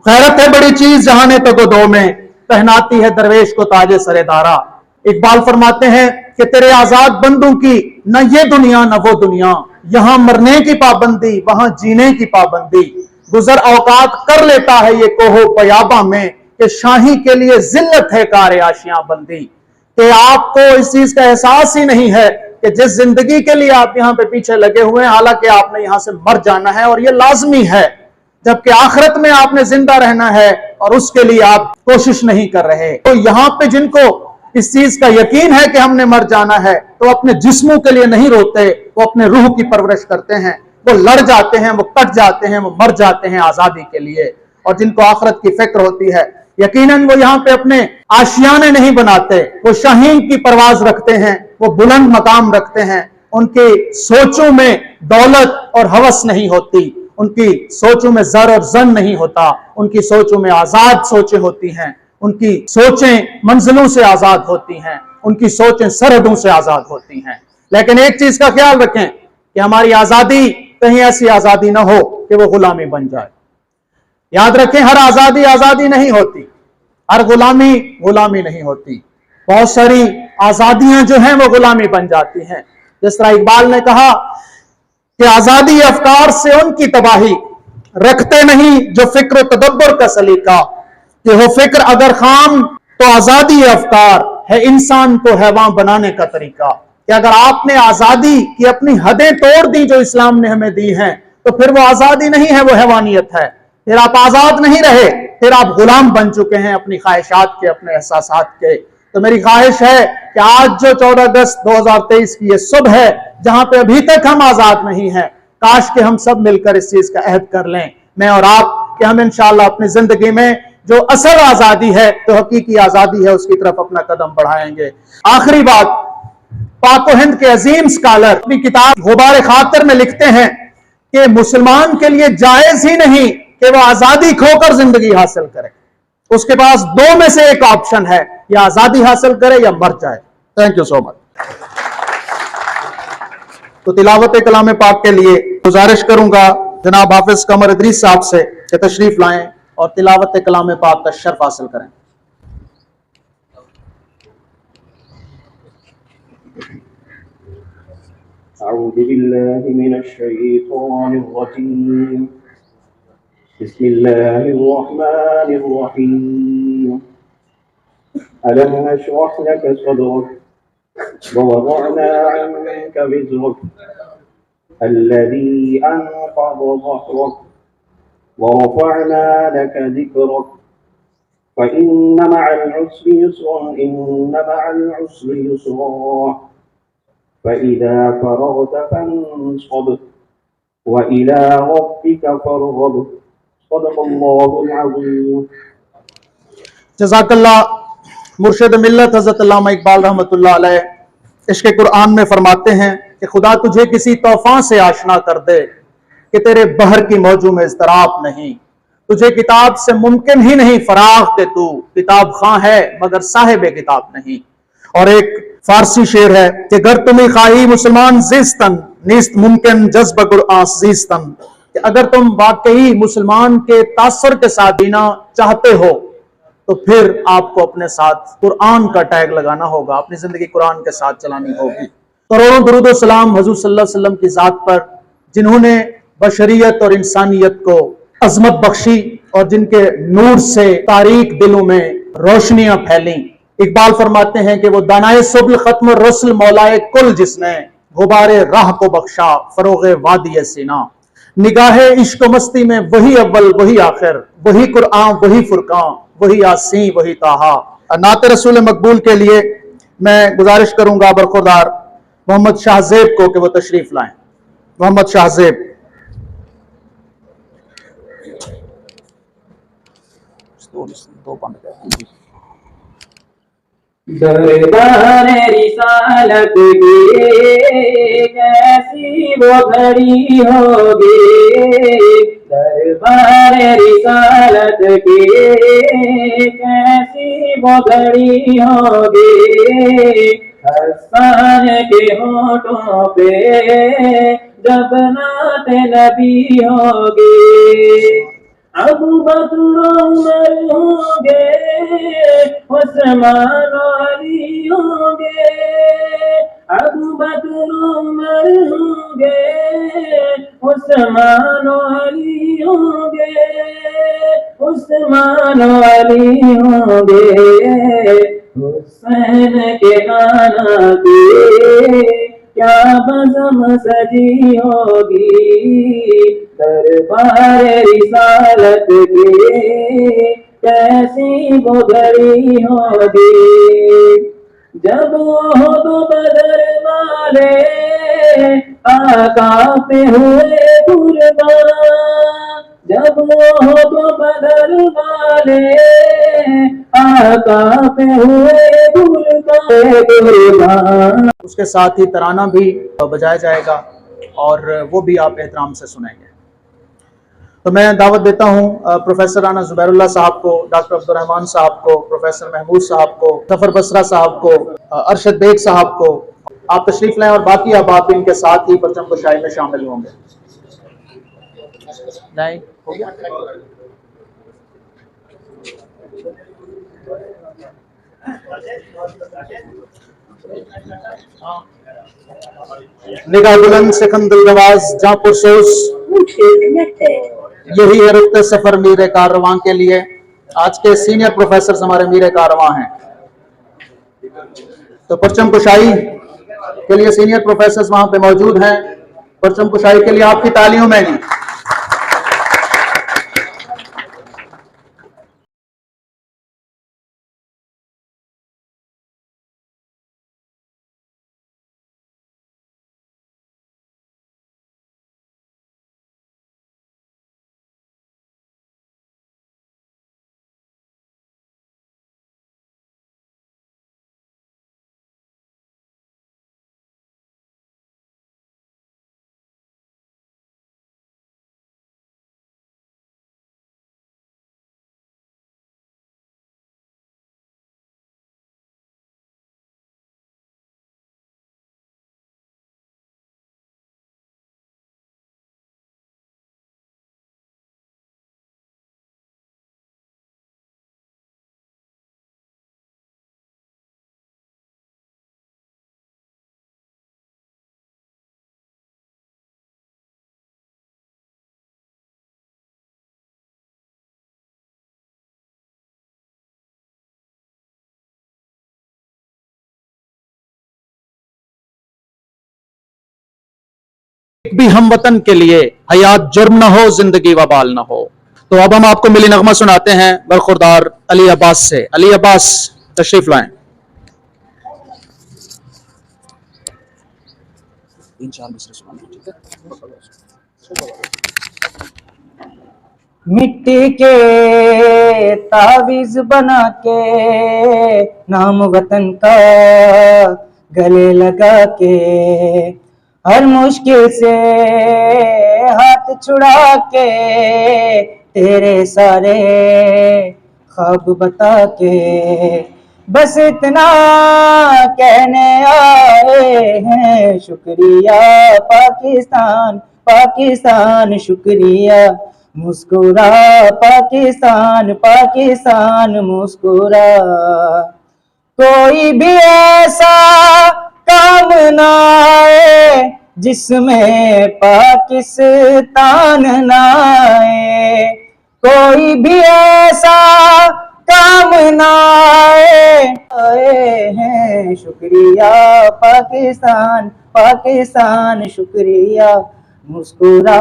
गैरत है बड़ी चीज जहाने तक दो में, पहनाती है दरवेश को ताजे सरेदारा। इकबाल फरमाते हैं कि तेरे आजाद बंदों की न ये दुनिया न वो दुनिया, यहां मरने की पाबंदी वहां जीने की पाबंदी। गुजर औकात कर लेता है ये कोहो पयाबा में, कि शाही के लिए जिल्लत है कार आशियां बंदी। कि आपको इस चीज का एहसास ही नहीं है कि जिस जिंदगी के लिए आप यहां पे पीछे लगे हुए हैं, हालांकि आपने यहां से मर जाना है और ये लाजमी है, जबकि आखिरत में आपने जिंदा रहना है और उसके लिए आप कोशिश नहीं कर रहे। तो यहां पे जिनको इस चीज का यकीन है कि हमने मर जाना है, तो अपने जिस्मों के लिए नहीं रोते, वो अपने रूह की परवरिश करते हैं, वो लड़ जाते हैं, वो कट जाते हैं, वो मर जाते हैं आजादी के लिए। और जिनको आखिरत की फिक्र होती है, यकीनन वो यहां पे अपने आशियाने नहीं बनाते, वो शाहीन की परवाज रखते हैं, वो बुलंद मकाम रखते हैं। उनकी सोचों में दौलत और हवस नहीं होती, उनकी सोचों में जर और जन नहीं होता, उनकी सोचों में आजाद सोचें होती हैं, उनकी सोचें मंजिलों से आजाद होती हैं, उनकी सोचें सरहदों से आजाद होती हैं। लेकिन एक चीज का ख्याल रखें कि हमारी आजादी कहीं ऐसी आजादी ना हो कि वो गुलामी बन जाए। याद रखें, हर आजादी आजादी नहीं होती, हर गुलामी गुलामी नहीं होती। बहुत सारी आजादियां जो हैं वो गुलामी बन जाती हैं। जिस तरह इकबाल ने कहा कि आजादी अफकार से उनकी तबाही, रखते नहीं जो फिक्र तदब्बर का सलीका। कि हो फिक्र अगर खाम तो आजादी अफकार है इंसान को हैवान बनाने का तरीका। कि अगर आपने आजादी की अपनी हदें तोड़ दी जो इस्लाम ने हमें दी हैं, तो फिर वो आजादी नहीं है, वो हैवानियत है। फिर आप आजाद नहीं रहे, फिर आप गुलाम बन चुके हैं अपनी ख्वाहिशात के, अपने एहसासात के। तो मेरी ख्वाहिश है कि आज जो 14 अगस्त 2023 की ये सुबह है, जहां पे अभी तक हम आजाद नहीं हैं, काश के हम सब मिलकर इस चीज का अहद कर लें, मैं और आप, कि हम इंशाअल्लाह अपनी जिंदगी में जो असल आजादी है, जो हकीकी आजादी है, उसकी तरफ अपना कदम बढ़ाएंगे। आखिरी बात, पाको हिंद के अजीम स्कॉलर अपनी किताब गुबार खातर में लिखते हैं कि मुसलमान के लिए जायज ही नहीं कि वह आजादी खोकर जिंदगी हासिल करे। उसके पास दो में से एक ऑप्शन है, या आजादी हासिल करे या मर जाए। Thank you so much. तो तिलावत कलाम पाक के लिए गुजारिश करूंगा जनाब हाफिज कमर इदरीस साहब से कि तशरीफ लाएं और तिलावत कलाम पाक का शर्फ हासिल करें। अऊज़ु बिल्लाहि मिनश शैतानिर रजीम। बिस्मिल्लाहिर रहमानिर रहीम। अलम नशरह लक सदरक व वदअना अन्का विज़रक अल्लज़ी अनक़ज़ ज़हरक व रफ़अना लक ज़िक्रक फ़इन्न मअल उस्रि युस्रन इन्न मअल उस्रि युस्रा फ़इज़ा फ़रग़त फ़ंसब व इला रब्बिक फ़रग़ब। सदक़ल्लाहुल अज़ीम। जज़ाकल्लाह। मुर्शिद मिल्लत हज़रत अल्लामा इकबाल रहमतुल्लाह अलैह इश्क़ कुरान में फरमाते हैं कि खुदा तुझे किसी तोहफा से आशना कर दे कि तेरे बहर की मौजों में इज़्तिराब नहीं। तुझे किताब से मुमकिन ही नहीं फराग के तू किताब खां है मगर साहिब किताब नहीं। और एक फारसी शेर है कि गर तुम्हें खाही मुसलमान जिस्तन नीस्त मुमकिन जज्ब कुरान जिस्तन। कि अगर तुम वाकई मुसलमान के तासर के साथ जीना चाहते हो, तो फिर आपको अपने साथ कुरान का टैग लगाना होगा, अपनी जिंदगी कुरान के साथ चलानी होगी। करोड़ों दुरूद व सलाम हुजूर सल्लल्लाहु अलैहि वसल्लम की जात पर, जिन्होंने बशरियत और इंसानियत को अजमत बख्शी और जिनके नूर से तारीक दिलों में रोशनियां फैली। इकबाल फरमाते हैं कि वो दानाए सुबल खत्म रसल मौलाए कुल, जिसने गुबारे राह को बख्शा फरोगे वादी सीना। निगाहे इश्क मस्ती में वही अव्वल वही आखिर, वही कुरान वही फुरकान, वही यासीन वही ताहा। नात रसूल मकबूल के लिए मैं गुजारिश करूंगा बरखुरदार मोहम्मद शाहजेब को कि वो तशरीफ लाएं। मोहम्मद शाहजेब। दरबार रिसालत की कैसी वो घड़ी होगी, दरबार रिसालत की कैसी वो घड़ी होगी। हसन के होठों पे जब नात नबी होगी, अबू बकर उमर होंगे, उस्मान अली होंगे। अबू बकर उमर होंगे, उस्मान अली होंगे, उस्मान अली होंगे। हुसैन के नाना की क्या बज़म सजी होगी, दरबार रिसालत की कैसी वो घड़ी होगी। जब वो तो बदर वाले आका पे हुए कुर्बान, जब वो तो बदर वाले आका पे हुए कुर्बान। उसके साथ ही तराना भी बजाया जाएगा और वो भी आप एहतराम से सुनेंगे। तो मैं दावत देता हूं प्रोफेसर राना जुबैरुल्लाह साहब को, डॉक्टर अब्दुर्रहमान साहब को, प्रोफेसर महमूद साहब को, जफर बसरा साहब को, अरशद बेग साहब को। आप तशरीफ लाएं और बाकी अहबाब इनके साथ ही परचम कुशाई में शामिल होंगे। नहीं हो गया? निगाह बुलंद सिकंदर नवाज जहां पुरसोस, यही है रुख्ते सफर मीरे कारवां के लिए। आज के सीनियर प्रोफेसर हमारे मीरे कारवां हैं। तो परचम कुशाई के लिए सीनियर प्रोफेसर वहां पे मौजूद हैं। परचम कुशाई के लिए आपकी तालियों में ही। एक भी हम वतन के लिए हयात जुर्म न हो, जिंदगी वबाल न हो। तो अब हम आपको मिली नगमा सुनाते हैं बरखुरदार अली अब्बास से। अली अब्बास तशरीफ लाएं। मिट्टी के तावीज बना के नाम वतन का गले लगा के, हर मुश्किल से हाथ छुड़ा के तेरे सारे ख्वाब बता के, बस इतना कहने आए हैं शुक्रिया पाकिस्तान, पाकिस्तान शुक्रिया, मुस्कुरा पाकिस्तान, पाकिस्तान मुस्कुरा। कोई भी ऐसा काम ना आए जिसमें पाकिस्तान ना आए, कोई भी ऐसा काम ना आए हैं शुक्रिया पाकिस्तान, पाकिस्तान शुक्रिया, मुस्कुरा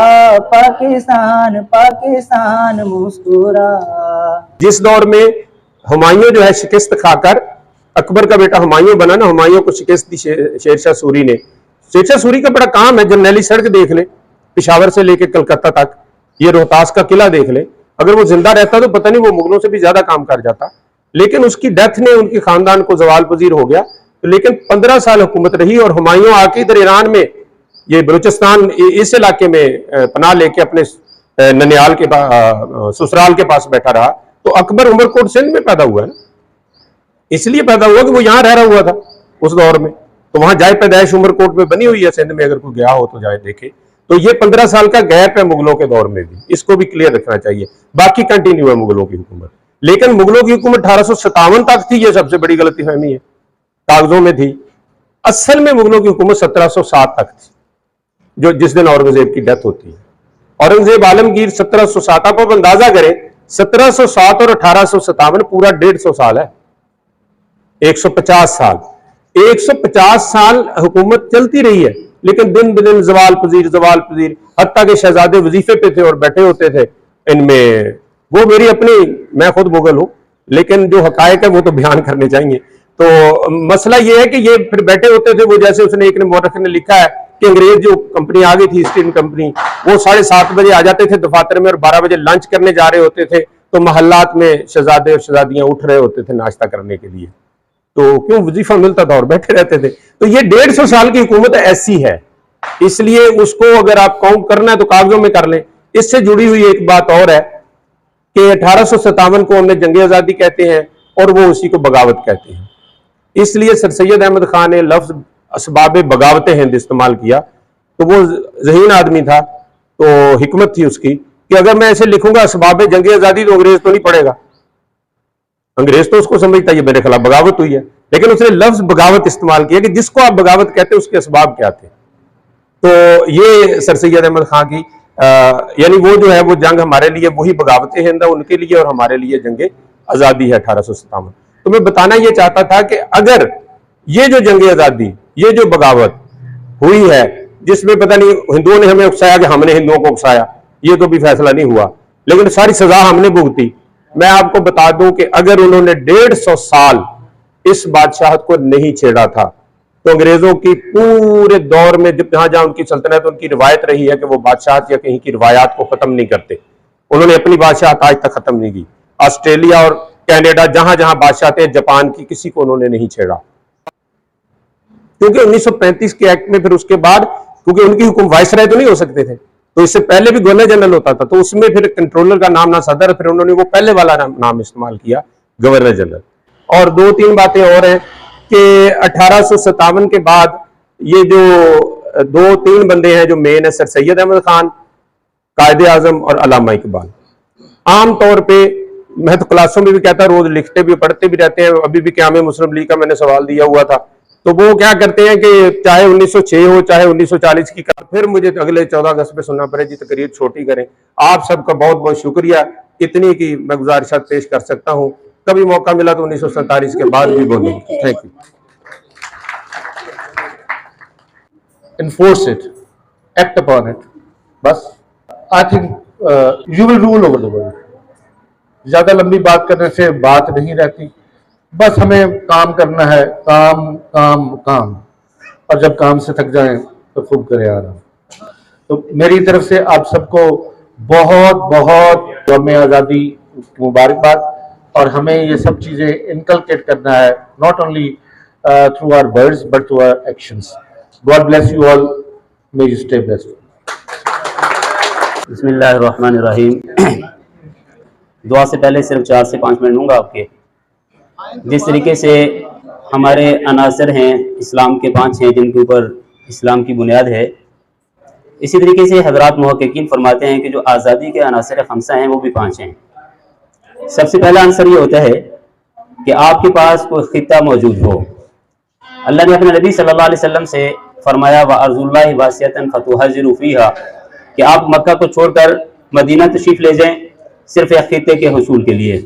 पाकिस्तान, पाकिस्तान मुस्कुरा। जिस दौर में हुमायूं जो है शिकस्त खाकर अकबर का बेटा हुमायूं बना ना, हुमायूं को शिकस्त दी शेरशाह सूरी ने। शेरशाह सूरी का बड़ा काम है, जर्नैली सड़क देख ले, पिशावर से लेके कलकत्ता तक, ये रोहतास का किला देख ले। अगर वो जिंदा रहता तो पता नहीं वो मुगलों से भी ज्यादा काम कर जाता, लेकिन उसकी डेथ ने उनके खानदान को जवाल पजीर हो गया। तो लेकिन 15 साल हुकूमत रही और हुमायूं आके इधर ईरान में, ये बलूचिस्तान इस इलाके में पनाह लेके अपने ननियाल के ससुराल के पास बैठा रहा। तो अकबर उमरकोट सिंध में पैदा हुआ है ना, इसलिए पैदा हुआ कि वो यहां रह रहा हुआ था उस दौर में। तो वहां जाए पैदाइश उमरकोट में बनी हुई है सिंध में, अगर कोई गया हो तो जाए देखे। तो ये 15 साल का गैप है मुगलों के दौर में भी, इसको भी क्लियर रखना चाहिए। बाकी कंटिन्यू है मुगलों की हुकूमत, लेकिन मुगलों की हुकूमत 1857 तक थी, ये सबसे बड़ी गलतीफहमी है, कागजों में थी। असल में मुगलों की हुकूमत 1707 तक थी, जो जिस दिन औरंगजेब की डेथ होती है। औरंगजेब आलमगीर 1707, आप अंदाजा करें 1707 और 1857 पूरा 150 साल है, 150 साल, 150 साल हुकूमत चलती रही है, लेकिन दिन ब दिन जवाल पजीर, हत्ता के शहजादे वजीफे पे थे और बैठे होते थे इनमें। वो मेरी अपनी, मैं खुद मुगल हूं, लेकिन जो हकायक है वो तो बयान करने चाहिए। तो मसला ये है कि ये फिर बैठे होते थे, वो जैसे उसने एक ने मौरख ने लिखा है कि अंग्रेज जो कंपनी आ गई थी, ईस्ट इंडियन कंपनी, वो 7:30 बजे आ जाते थे दफातर में और 12 बजे लंच करने जा रहे होते थे, तो महल्लात में शहजादे और शहजादियां उठ रहे होते थे नाश्ता करने के लिए, तो क्यों वजीफा मिलता था और बैठे रहते थे। तो ये 150 साल की हुकूमत ऐसी है, इसलिए उसको अगर आप काउंट करना है तो कागजों में कर लें। इससे जुड़ी हुई एक बात और है कि 1857 को हमने जंग आजादी कहते हैं और वो उसी को बगावत कहते हैं, इसलिए सर सैयद अहमद खान ने लफ्ज असबाब बगावत हिंद इस्तेमाल किया। तो वो ज़हीन आदमी था, तो हिकमत थी उसकी कि अगर मैं ऐसे लिखूंगा असबाब जंग आजादी, तो अंग्रेज तो नहीं पढ़ेगा, अंग्रेज तो उसको समझता है ये मेरे खिलाफ बगावत हुई है, लेकिन उसने लफ्ज बगावत इस्तेमाल किया कि जिसको आप बगावत कहते हैं उसके असबाब क्या थे। तो ये सर सैयद अहमद खान की यानी वो जो है वो जंग हमारे लिए वही बगावत हिंद है उनके लिए, और हमारे लिए जंग आजादी है 1857। तो मैं बताना ये चाहता था कि अगर ये जो जंग आजादी, ये जो बगावत हुई है, जिसमें पता नहीं हिंदुओं ने हमें उकसाया कि हमने हिंदुओं को उकसाया, ये तो भी फैसला नहीं हुआ, लेकिन सारी सजा हमने भुगती। मैं आपको बता दूं कि अगर उन्होंने 150 साल इस बादशाहत को नहीं छेड़ा था, तो अंग्रेजों की पूरे दौर में जहां जहां उनकी सल्तनत, उनकी रिवायत रही है कि वो बादशाहत या कहीं की रिवायात को खत्म नहीं करते, उन्होंने अपनी बादशाहत आज तक खत्म नहीं की। ऑस्ट्रेलिया और कनाडा जहां जहां बादशाह थे, जापान की किसी को उन्होंने नहीं छेड़ा, क्योंकि 1935 के एक्ट में फिर उसके बाद, क्योंकि उनकी हुक्म वाइसराय तो नहीं हो सकते थे, तो इससे पहले भी गवर्नर जनरल होता था, तो उसमें फिर कंट्रोलर का नाम ना सदर, फिर उन्होंने वो पहले वाला नाम इस्तेमाल किया, गवर्नर जनरल। और 2-3 बातें और हैं कि 1857 के बाद ये जो 2-3 बंदे हैं जो मेन है, सर सैयद अहमद खान, कायदे आजम और अल्लामा इकबाल। आमतौर पे मैं तो क्लासों में भी कहता, रोज लिखते भी पढ़ते भी रहते हैं, अभी भी क़याम मुस्लिम लीग का मैंने सवाल दिया हुआ था, तो वो क्या करते हैं कि चाहे 1906 हो चाहे 1940 की, फिर मुझे अगले 14 अगस्त पे सुनना पड़े जी तकरीर छोटी करें। आप सबका बहुत बहुत शुक्रिया, इतनी की मैं गुजारिशात पेश कर सकता हूँ, कभी मौका मिला तो 1947 के बाद भी बोलूंगा। Thank you. enforce it, act upon it. बस I think you will rule over the world. ज्यादा लंबी बात करने से बात नहीं रहती, बस हमें काम करना है, काम काम काम, और जब काम से थक जाएं तो खूब करें आराम। तो मेरी तरफ से आप सबको बहुत बहुत यौम आज़ादी मुबारकबाद, और हमें ये सब चीज़ें इनकलकेट करना है, not only through our words but through our actions. God bless you all, may you stay blessed. बिस्मिल्लाहिर्रहमानिर्रहीम। दुआ से पहले सिर्फ 4 से 5 मिनट लूँगा आपके। जिस तरीके से हमारे अनासर हैं, इस्लाम के 5 हैं जिनके ऊपर इस्लाम की बुनियाद है, इसी तरीके से हज़रात मुहक्किकीन फरमाते हैं कि जो आज़ादी के अनासर खमसा हैं वो भी 5 हैं। सबसे पहला आंसर ये होता है कि आपके पास कोई खित्ता मौजूद हो। अल्लाह ने अपने नबी सल्लल्लाहु अलैहि वसल्लम से फरमाया व अर्ज़ुल्लाहि वासिअतन फतुहाजिरु फ़ीहा, कि आप मक्का को छोड़कर मदीना तशरीफ़ ले जाएं सिर्फ एक खित्ते के हुसूल के लिए।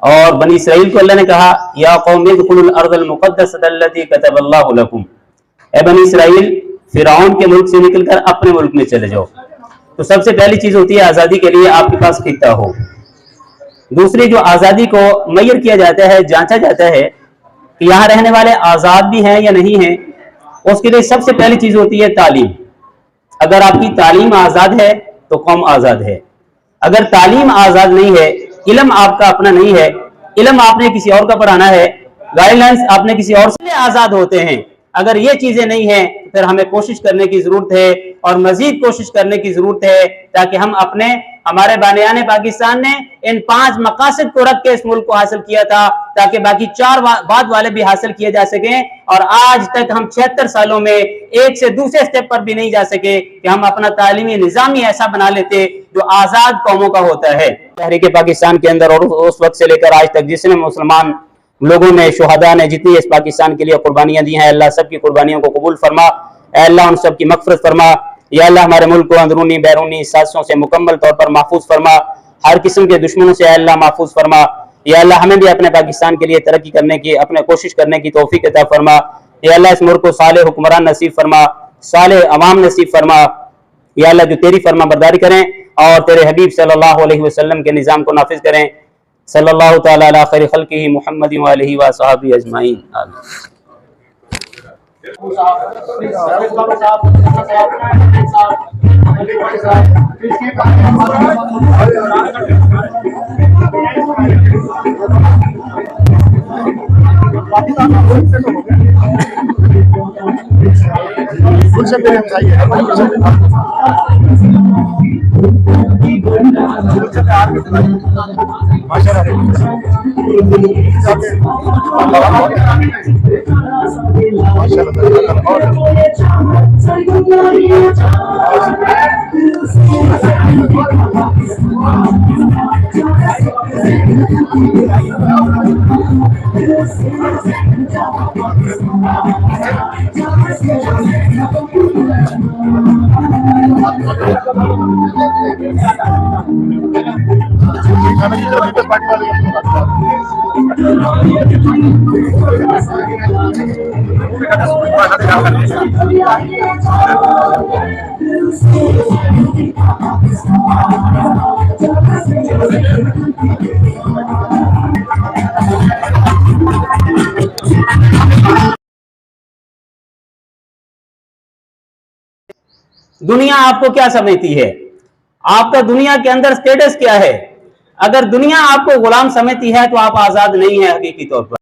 और बनी इसराइल को अल्लाह ने कहा या कौम इदखुलुल अर्ज़ल मुक़द्दसता अल्लती कतबल्लाहु लकुम, ए बनी इसराइल फिरौन के मुल्क से निकलकर अपने मुल्क में चले जाओ। तो सबसे पहली चीज़ होती है आज़ादी के लिए आपके पास खित्ता हो। दूसरी, जो आज़ादी को मैयर किया जाता है, जांचा जाता है कि यहाँ रहने वाले आज़ाद भी हैं या नहीं हैं, उसके लिए सबसे पहली चीज़ होती है तालीम। अगर आपकी तालीम आज़ाद है तो कौम आज़ाद है। अगर तालीम आज़ाद नहीं है, इल्म आपका अपना नहीं है, इल्म आपने किसी और का पढ़ाना है, गाइडलाइंस आपने किसी और से आज़ाद होते हैं। अगर ये चीज़ें नहीं हैं तो फिर हमें कोशिश करने की ज़रूरत है, और मज़ीद कोशिश करने की ज़रूरत है, ताकि हम हमारे बानियाने पाकिस्तान ने इन 5 मकासद को रख के इस मुल्क को हासिल किया था ताकि बाकी 4 बाद वाले भी हासिल किए जा सकें। और आज तक हम 76 सालों में एक से दूसरे स्टेप पर भी नहीं जा सके कि हम अपना तालीमी निज़ाम ही ऐसा बना लेते जो आजाद कौमों का होता है। तहरीक पाकिस्तान के अंदर और उस वक्त से लेकर आज तक जिसने मुसलमान लोगों ने, शुहदा ने जितनी इस पाकिस्तान के लिए कुर्बानियां दी हैं, अल्लाह सबकी कुर्बानियों को कबूल फरमा, अल्लाह उन सब की मग़फ़िरत फरमा। या अल्लाह हमारे मुल्क को अंदरूनी बैरूनी साजिशों से मुकम्मल तौर पर महफूज फरमा, हर किस्म के दुश्मनों से अल्लाह महफूज फरमा। या अल्लाह हमें भी अपने पाकिस्तान के लिए तरक्की करने की, अपने कोशिश करने की तौफीक अता फरमा। या अल्लाह इस मुल्क को साले हुक्मरान नसीब फरमा, साले अवाम नसीब फरमा। या अल्लाह जो तेरी फरमा बरदारी करें और तेरे हबीब सल्लल्लाहु अलैहि वसल्लम के निज़ाम को नाफिज करें। सल्लल्लाहु तआला अला खैरि खल्क़िही मुहम्मदिन व आलिही व असहाबिही अजमाइन। आमीन। दुनिया आपको क्या समझती है? आपका दुनिया के अंदर स्टेटस क्या है? अगर दुनिया आपको गुलाम समझती है तो आप आजाद नहीं है हकीकी तौर पर।